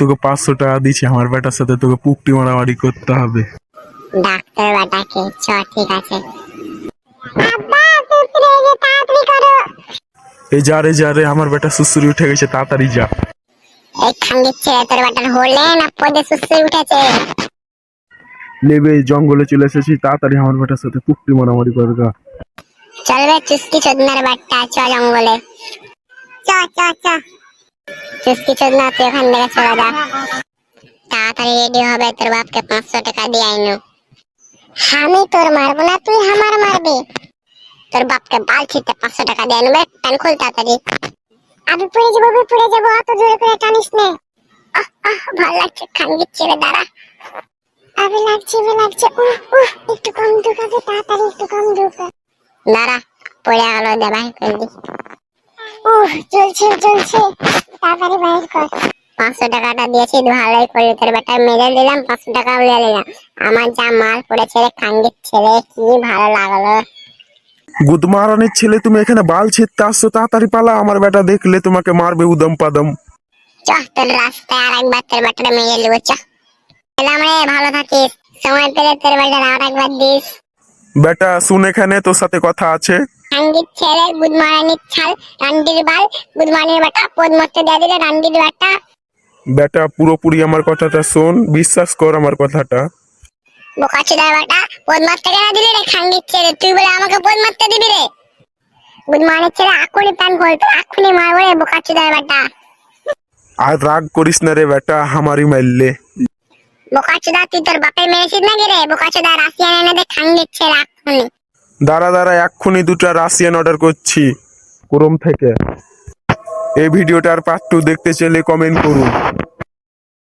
তোকে 500 টাকা দিচ্ছি, আমার বেটার সাথে তোকে পুকটি মারামারি করতে হবে। ডাক্তার বেটাকে চ ঠিক আছে। আব্বা তুই ফিরে তাড়াতাড়ি করো। এই যা রে যা রে, আমার বেটা সুসুরি উঠে গেছে, তাড়াতাড়ি যা। এই খাঙ্গির ছেলে তোর বেটার হলে না পদে সুস্থ উঠেছে। লেবে জঙ্গলে চলে এসেছি, তাড়াতাড়ি আমার বেটার সাথে পুকটি মারামারি করগা। চলবে চুস্কি চোদনার বাট্টা, চ জঙ্গলে চ চ চ। চুস্কি চোদনা তুই ওখান থেকে চলে যা, তাড়াতাড়ি রেডি হবে, তোর বাপকে 500 টাকা দিয়ে আইনো। আমি তোর মারবো না, তুই আমার মারবি। তোর বাপকে বাল ছিটতে 500 টাকা দিয়ে আনবে, প্যান খুল তাড়াতাড়ি। আমি পড়ে যাবো, অত জোরে করে টানিস নে। ভালো লাগছে খাঙ্গির ছেলে, দাঁড়া। আবে লাগছে একটু কম ঢুকাবে, তাড়াতাড়ি একটু কম ঢুকা। দাঁড়া, পড়ে গেল, দে বাহির করে দি। চলছে তাড়াতাড়ি বাহির কর। 500 টাকাটা দিয়েছি, ভালোই করলি, তোর বেটা মেরে দিলাম, 500 টাকা উড়ে দিলাম। আমার যা মাল পড়েছে রে খাঙ্গির ছেলে, কি ভালো লাগলো। গুদমারানির ছেলে, তুমি এখানে বাল ছিঁড়তে আসছো, তাড়াতাড়ি পালা, আমার বেটা দেখলে তোমাকে মারবে উদম পাদম। চ তোর রাস্তায় আর একবার তোর বেটাটা মেরে দেবো, চ। এলাম রে, ভালো থাকিস, সময় পেলে তোর বেটার আর একবার দিস। বেটা শুন, এখানে তোর সাথে কথা আছে। খাঙ্গির ছেলে, গুদমারানির ছাল, রান্ডির বাল, গুদমারানির বেটা পদ মরতে দিয়ে দিলে, রান্ডির বেটা। বেটা পুরোপুরি আমার কথাটা শোন, বিশ্বাস কর আমার কথাটা। বোকাচোদা বেটা, পদ মারতে কেন দিলি রে খাঙ্গির ছেলে? তুই বলে আমাকে পদ মারতে দিবি রে? গুদমারানির ছেলে আকুনি প্যান খোল, তোর এক্ষুনি মারবো রে বোকাচোদা বেটা। আর রাগ করিস না রে বেটা, আমারই মারলে। বোকাচোদা তুই তোর বাপের মেরেছিস নাকি রে? বোকাচোদা রাশিয়ান এনে দে খাঙ্গির ছেলে এক্ষুনি। দাঁড়া এক্ষুনি 2টা রাশিয়ান অর্ডার করছি ক্রোম থেকে। এই ভিডিওটার পার্ট 2 দেখতে চাইলে কমেন্ট করুন।